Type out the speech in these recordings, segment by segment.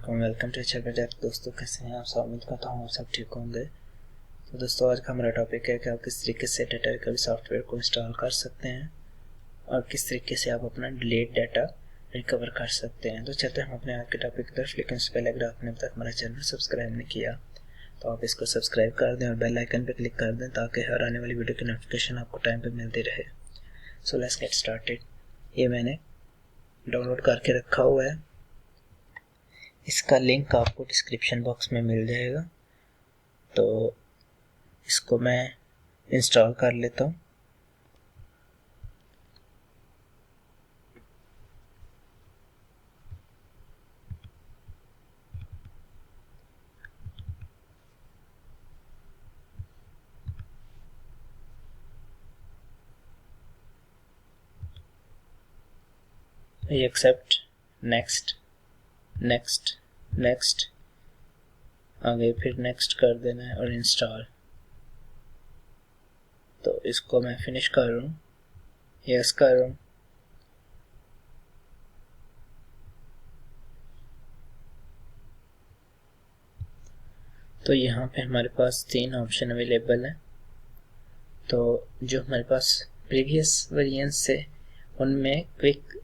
वालेकुम, welcome to अच्छा project. दोस्तों कैसे हैं आप सब? उम्मीद करता हूँ आप सब ठीक होंगे। तो दोस्तों आज का हमारा टॉपिक है कि आप किस तरीके से डाटा रिकवरी सॉफ्टवेयर को इंस्टॉल कर सकते हैं और किस तरीके से आप अपना डिलीट डाटा रिकवर कर सकते हैं। तो चलते हैं हम अपने आज के टॉपिक की तरफ। लेकिन उससे पहले अगर आपने अब तक हमारा चैनल सब्सक्राइब नहीं किया तो आप इसको सब्सक्राइब कर दें और बेल आइकन पर क्लिक कर दें ताकि हर आने वाली वीडियो की नोटिफिकेशन आपको टाइम पर मिलती रहे। So let's get started. ये मैंने डाउनलोड करके रखा हुआ है, इसका लिंक आपको डिस्क्रिप्शन बॉक्स में मिल जाएगा। तो इसको मैं इंस्टॉल कर लेता हूँ। ये एक्सेप्ट, नेक्स्ट नेक्स्ट नेक्स्ट, आगे फिर नेक्स्ट कर देना है और इंस्टॉल। तो इसको मैं फिनिश कर रहा हूँ, यस कर रहा हूँ। तो यहाँ पे हमारे पास 3 ऑप्शन अवेलेबल हैं। तो जो हमारे पास प्रीवियस वेरिएंट से उनमें क्विक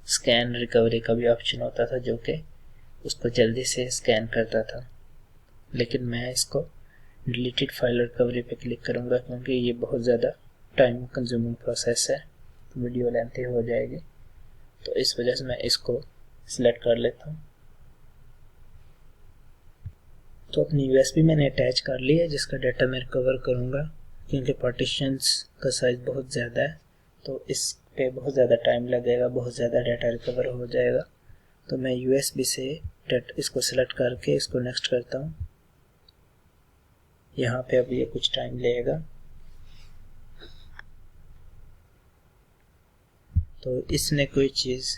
स्कैन रिकवरी का भी ऑप्शन होता था जो कि उसको जल्दी से स्कैन करता था, लेकिन मैं इसको डिलीटेड फाइल रिकवरी पे क्लिक करूंगा क्योंकि ये बहुत ज़्यादा टाइम कंज्यूमिंग प्रोसेस है, तो वीडियो लेंथी हो जाएगी। तो इस वजह से मैं इसको सिलेक्ट कर लेता हूँ। तो अपनी यूएसबी मैंने अटैच कर ली है जिसका डाटा मैं रिकवर करूँगा। क्योंकि पार्टीशंस का साइज़ बहुत ज़्यादा है तो इस पे बहुत ज़्यादा टाइम लगेगा, बहुत ज़्यादा डाटा रिकवर हो जाएगा। तो मैं यूएसबी से इसको सिलेक्ट करके इसको नेक्स्ट करता हूँ। यहाँ पे अब ये कुछ टाइम लगेगा। तो इसने कोई चीज़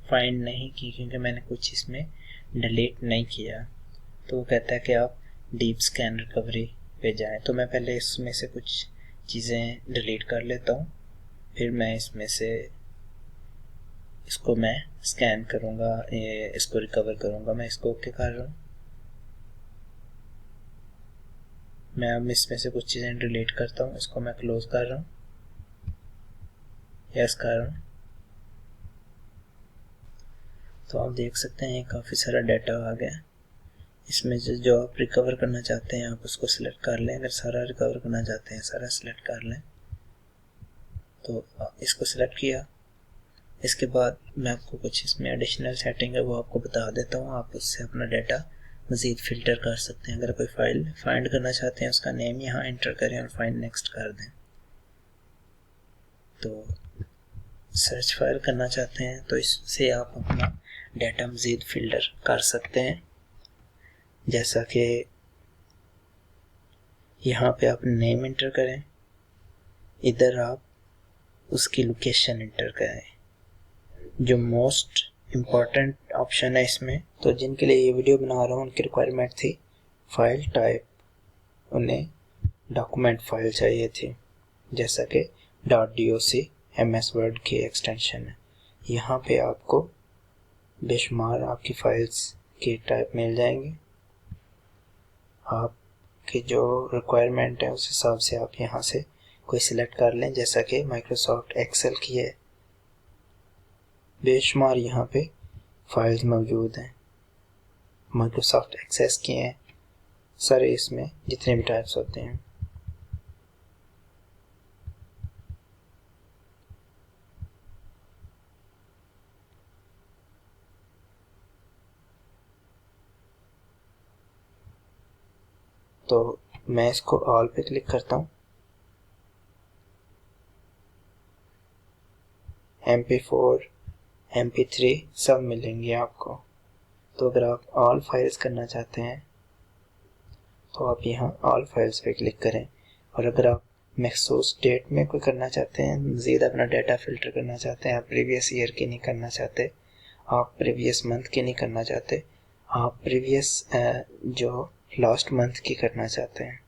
फाइंड नहीं की क्योंकि मैंने कुछ इसमें डिलीट नहीं किया। तो वो कहता है कि आप डीप स्कैन रिकवरी पे जाएं। तो मैं पहले इसमें से कुछ चीज़ें डिलीट कर लेता हूँ, फिर मैं इसमें से इसको मैं स्कैन करूँगा, इसको रिकवर करूँगा। मैं इसको ओके कर रहा हूँ। मैं अब इसमें से कुछ चीज़ें डिलीट करता हूँ, इसको मैं क्लोज कर रहा हूँ, यस कर रहा हूँ। तो आप देख सकते हैं काफ़ी सारा डाटा आ गया। इसमें जो आप रिकवर करना चाहते हैं आप उसको सिलेक्ट कर लें। अगर सारा रिकवर करना चाहते हैं सारा सिलेक्ट कर लें। तो इसको सिलेक्ट किया। इसके बाद मैं आपको कुछ इसमें एडिशनल सेटिंग है वो आपको बता देता हूँ। आप उससे अपना डाटा मज़ीद फ़िल्टर कर सकते हैं। अगर कोई फाइल फाइंड करना चाहते हैं उसका नेम यहाँ एंटर करें और फाइंड नेक्स्ट कर दें। तो सर्च फाइल करना चाहते हैं तो इससे आप अपना डाटा मज़ीद फ़िल्टर कर सकते हैं। जैसा कि यहाँ पे आप नेम एंटर करें, इधर आप उसकी लोकेशन एंटर करें। जो मोस्ट इम्पॉर्टेंट ऑप्शन है इसमें, तो जिनके लिए ये वीडियो बना रहा हूँ उनकी रिक्वायरमेंट थी फाइल टाइप, उन्हें डॉक्यूमेंट फाइल चाहिए थी जैसा कि .doc MS वर्ड की एक्सटेंशन है। यहाँ पे आपको बेशुमार आपकी फाइल्स की टाइप मिल जाएंगे। आपकी जो रिक्वायरमेंट है उस हिसाब से आप यहाँ से कोई सिलेक्ट कर लें। जैसा कि माइक्रोसॉफ्ट एक्सेल की है, बेशुमार यहाँ पे फाइल्स मौजूद हैं। माइक्रोसॉफ्ट एक्सेस की हैं, सारे इसमें जितने भी टाइप्स होते हैं। तो मैं इसको ऑल पे क्लिक करता हूँ। MP4 MP3 सब मिलेंगे आपको। तो अगर आप ऑल फाइल्स करना चाहते हैं तो आप यहाँ ऑल फाइल्स पे क्लिक करें। और अगर आप मखसूस डेट में कोई करना चाहते हैं, मज़ीद अपना डाटा फ़िल्टर करना चाहते हैं, आप प्रीवियस ईयर की नहीं करना चाहते, आप प्रीवियस मंथ की नहीं करना चाहते, आप प्रीवियस जो लास्ट मंथ की करना चाहते हैं,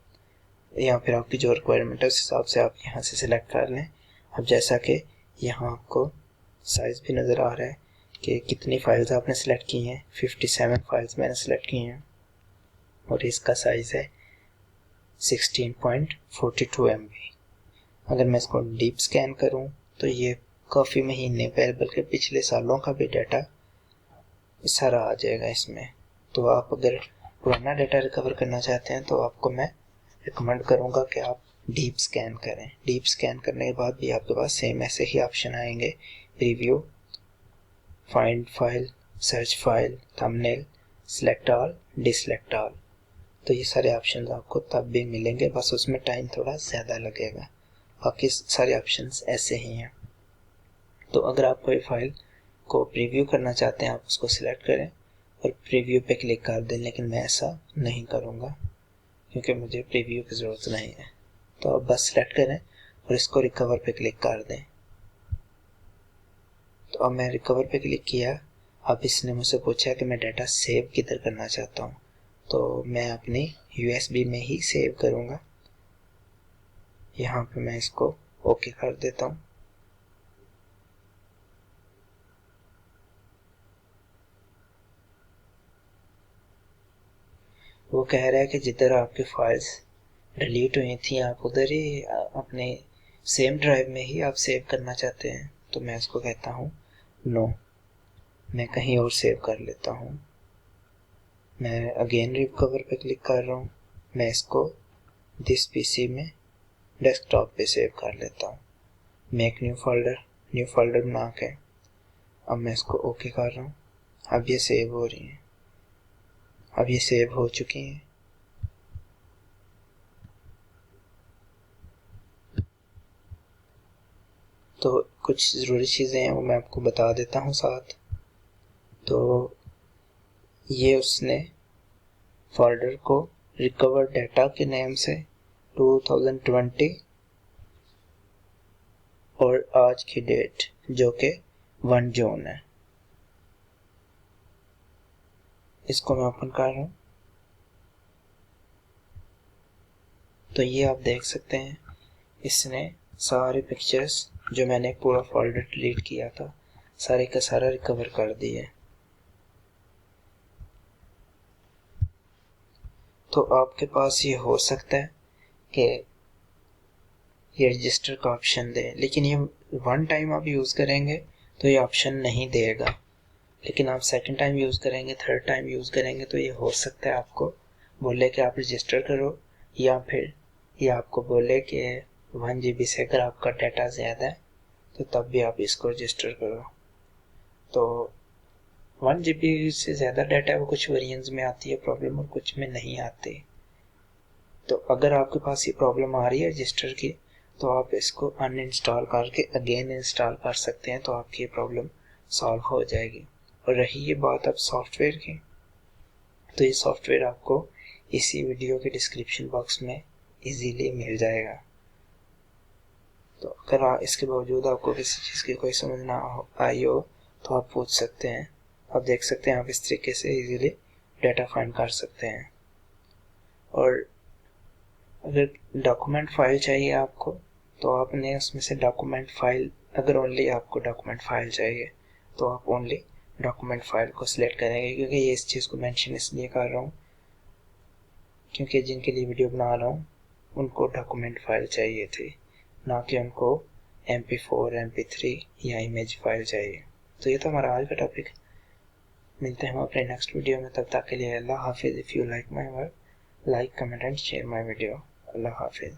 या फिर आपकी जो रिक्वायरमेंट है उस हिसाब से आप यहाँ से सिलेक्ट कर लें। अब जैसा कि यहाँ आपको साइज़ भी नज़र आ रहा है कि कितनी फाइल्स आपने सेलेक्ट की हैं। 57 फाइल्स मैंने सेलेक्ट की हैं और इसका साइज़ है 16.42 MB। अगर मैं इसको डीप स्कैन करूं तो ये काफ़ी महीने पहले बल्कि पिछले सालों का भी डाटा सारा आ जाएगा इसमें। तो आप अगर पुराना डाटा रिकवर करना चाहते हैं तो आपको मैं रिकमेंड करूंगा कि आप डीप स्कैन करें। डीप स्कैन करने के बाद भी आपके पास सेम ऐसे ही ऑप्शन आएंगे, preview, find file, search file, thumbnail, select all, डिसलेक्ट all. तो ये सारे ऑप्शन आपको तब भी मिलेंगे, बस उसमें टाइम थोड़ा ज़्यादा लगेगा। बाकी सारे ऑप्शंस ऐसे ही हैं। तो अगर आप कोई फाइल को प्रीव्यू करना चाहते हैं आप उसको सिलेक्ट करें और प्रीव्यू पे क्लिक कर दें, लेकिन मैं ऐसा नहीं करूँगा क्योंकि मुझे प्रीव्यू की ज़रूरत नहीं है। तो आप बस सिलेक्ट करें और इसको रिकवर पे क्लिक कर दें। तो अब मैं रिकवर पे क्लिक किया। अब इसने मुझसे पूछा कि मैं डाटा सेव किधर करना चाहता हूँ, तो मैं अपनी USB में ही सेव करूँगा। यहाँ पे मैं इसको ओके कर देता हूँ। वो कह रहा है कि जिधर आपकी फाइल्स डिलीट हुई थी आप उधर ही अपने सेम ड्राइव में ही आप सेव करना चाहते हैं। तो मैं इसको कहता हूँ नो, मैं कहीं और सेव कर लेता हूँ। मैं अगेन रिकवर पे क्लिक कर रहा हूँ। मैं इसको दिस पीसी में डेस्कटॉप पे सेव कर लेता हूँ। मेक न्यू फोल्डर बना के अब मैं इसको ओके कर रहा हूँ। अब ये सेव हो रही हैं, अब ये सेव हो चुकी हैं। तो कुछ ज़रूरी चीज़ें हैं वो मैं आपको बता देता हूँ साथ। तो ये उसने फोल्डर को रिकवर डाटा के नेम से 2020 और आज की डेट जो कि 1 जून है, इसको मैं ओपन कर रहा हूँ। तो ये आप देख सकते हैं इसने सारे पिक्चर्स जो मैंने पूरा फोल्डर डिलीट किया था सारे का सारा रिकवर कर दिए। तो आपके पास ये हो सकता है कि ये रजिस्टर का ऑप्शन दे, लेकिन ये वन टाइम आप यूज़ करेंगे तो ये ऑप्शन नहीं देगा। लेकिन आप सेकंड टाइम यूज़ करेंगे, थर्ड टाइम यूज़ करेंगे तो ये हो सकता है आपको बोले कि आप रजिस्टर करो, या फिर ये आपको बोले कि 1 GB से अगर आपका डाटा ज़्यादा है तो तब भी आप इसको रजिस्टर करो। तो 1 GB से ज़्यादा डाटा है वो कुछ वेरिएंट्स में आती है प्रॉब्लम और कुछ में नहीं आती। तो अगर आपके पास ये प्रॉब्लम आ रही है रजिस्टर की तो आप इसको अनइंस्टॉल करके अगेन इंस्टॉल कर सकते हैं, तो आपकी ये प्रॉब्लम सॉल्व हो जाएगी। और रही ये बात अब सॉफ्टवेयर की, तो ये सॉफ्टवेयर आपको इसी वीडियो के डिस्क्रिप्शन बॉक्स में इजीली मिल जाएगा। तो अगर इसके बावजूद आपको किसी चीज़ की कोई समझ ना आई हो तो आप पूछ सकते हैं। आप देख सकते हैं आप इस तरीके से इजीली डाटा फाइंड कर सकते हैं। और अगर डॉक्यूमेंट फाइल चाहिए आपको तो आपने उसमें से डॉक्यूमेंट फाइल, अगर ओनली आपको डॉक्यूमेंट फाइल चाहिए तो आप ओनली डॉक्यूमेंट फाइल को सिलेक्ट करेंगे, क्योंकि ये इस चीज़ को मेंशन इसलिए कर रहा हूँ क्योंकि जिनके लिए वीडियो बना रहा हूँ उनको डॉक्यूमेंट फाइल चाहिए थी, ना कि उनको MP4, MP3 या इमेज फाइल चाहिए। तो ये तो हमारा आज का टॉपिक। मिलते हैं हम अपने नेक्स्ट वीडियो में, तब तक के लिए अल्लाह हाफिज़। If you like my work, like, comment and share my video. अल्लाह हाफिज़।